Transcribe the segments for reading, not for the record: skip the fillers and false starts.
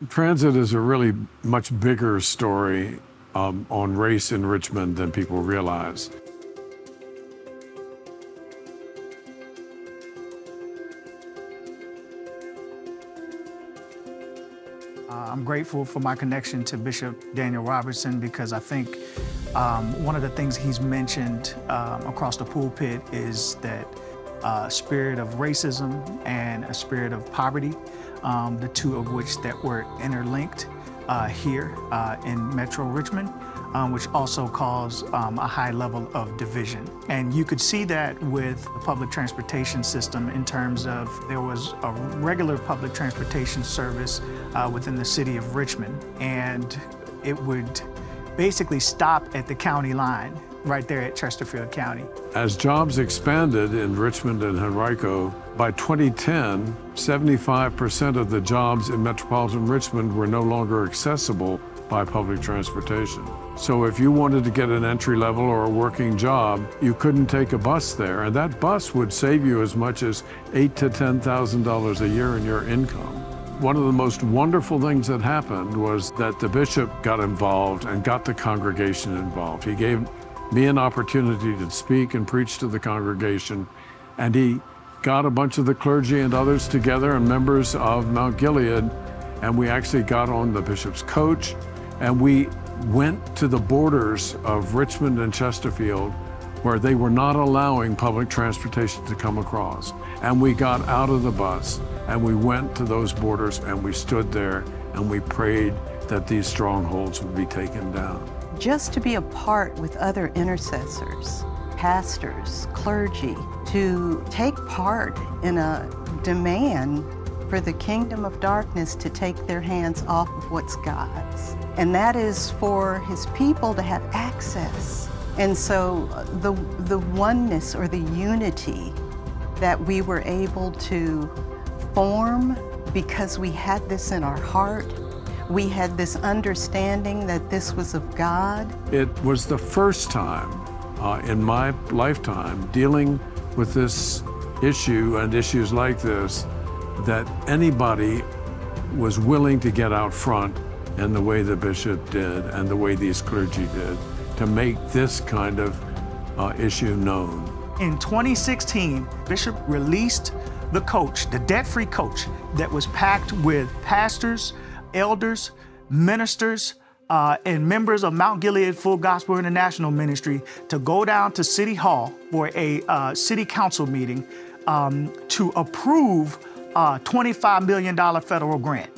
Transit is a really much bigger story on race in Richmond than people realize. I'm grateful for my connection to Bishop Daniel Robertson because I think one of the things he's mentioned across the pulpit is that spirit of racism and a spirit of poverty, the two of which that were interlinked here in Metro Richmond, which also caused a high level of division. And you could see that with the public transportation system in terms of there was a regular public transportation service within the city of Richmond, and it would basically stop at the county line right there at Chesterfield County. As jobs expanded in Richmond and Henrico, by 2010, 75% of the jobs in metropolitan Richmond were no longer accessible by public transportation. So if you wanted to get an entry level or a working job, you couldn't take a bus there, and that bus would save you as much as $8,000 to $10,000 a year in your income. One of the most wonderful things that happened was that the bishop got involved and got the congregation involved. He gave me an opportunity to speak and preach to the congregation, and he got a bunch of the clergy and others together and members of Mt.Gilead, and we actually got on the bishop's coach, and we went to the borders of Richmond and Chesterfield where they were not allowing public transportation to come across. And we got out of the bus and we went to those borders and we stood there and we prayed that these strongholds would be taken down. Just to be a part with other intercessors, pastors, clergy, to take part in a demand for the kingdom of darkness to take their hands off of what's God's. And that is for his people to have access. And so the oneness or the unity that we were able to form because we had this in our heart, we had this understanding that this was of God. It was the first time in my lifetime dealing with this issue and issues like this that anybody was willing to get out front in the way the bishop did and the way these clergy did to make this kind of issue known. In 2016, Bishop released the coach, the debt-free coach, that was packed with pastors, elders, ministers, and members of Mt.Gilead Full Gospel International Ministry to go down to City Hall for a city council meeting to approve a $25 million federal grant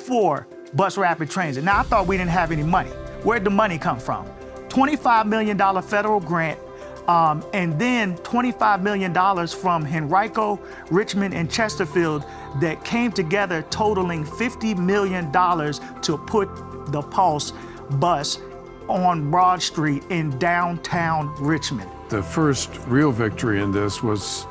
for bus rapid transit. Now, I thought we didn't have any money. Where'd the money come from? $25 million federal grant, and then $25 million from Henrico, Richmond, and Chesterfield that came together totaling $50 million to put the Pulse bus on Broad Street in downtown Richmond. The first real victory in this was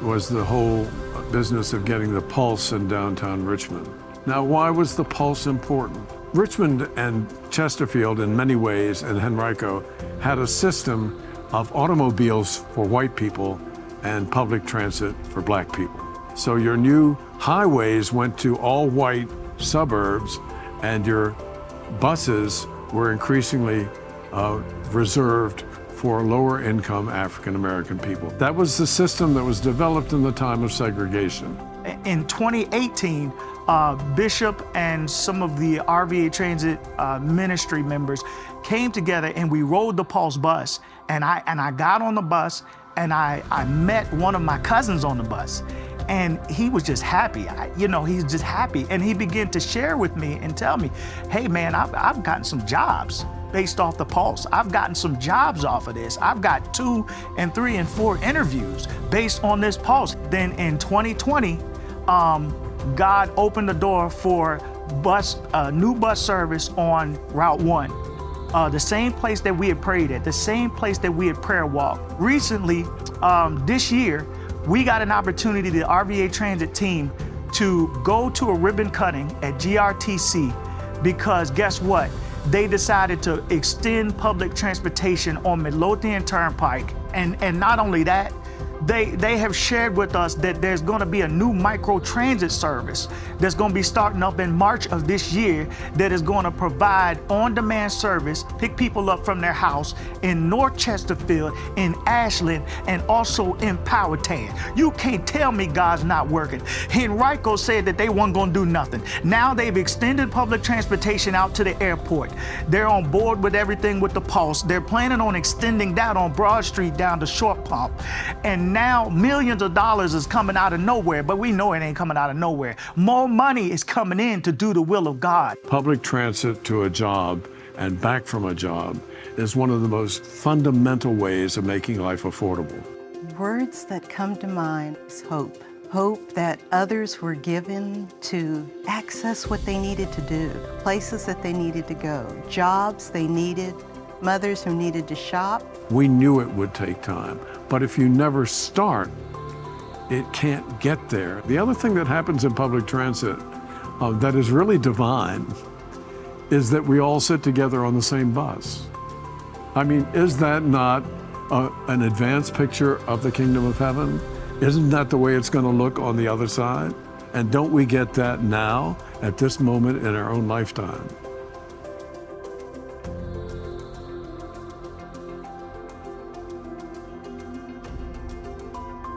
the whole business of getting the Pulse in downtown Richmond. Now, why was the Pulse important? Richmond and Chesterfield, in many ways, and Henrico, had a system of automobiles for white people and public transit for black people. So your new highways went to all white suburbs, and your buses were increasingly reserved for lower income African American people. That was the system that was developed in the time of segregation. In 2018, Bishop and some of the RVA Transit ministry members came together and we rode the Pulse bus. And I got on the bus and I met one of my cousins on the bus. And he was just happy, he's just happy. And he began to share with me and tell me, hey man, I've gotten some jobs based off the Pulse. I've gotten some jobs off of this. I've got 2 and 3 and 4 interviews based on this Pulse. Then in 2020, God opened the door for new bus service on Route 1. The same place that we had prayed at, the same place that we had prayer walked. Recently, this year, we got an opportunity, the RVA Transit team, to go to a ribbon cutting at GRTC because guess what? They decided to extend public transportation on Midlothian Turnpike. And not only that, They have shared with us that there's going to be a new micro-transit service that's going to be starting up in March of this year that is going to provide on-demand service, pick people up from their house in North Chesterfield, in Ashland, and also in Powhatan. You can't tell me God's not working. Henrico said that they weren't going to do nothing. Now they've extended public transportation out to the airport. They're on board with everything with the Pulse. They're planning on extending that on Broad Street down to Short Pump. And now millions of dollars is coming out of nowhere, but we know it ain't coming out of nowhere. More money is coming in to do the will of God. Public transit to a job and back from a job is one of the most fundamental ways of making life affordable. Words that come to mind is hope. Hope that others were given to access what they needed to do, places that they needed to go, jobs they needed, mothers who needed to shop. We knew it would take time, but if you never start, it can't get there. The other thing that happens in public transit that is really divine is that we all sit together on the same bus. I mean, is that not an advanced picture of the kingdom of heaven? Isn't that the way it's going to look on the other side? And don't we get that now, at this moment in our own lifetime?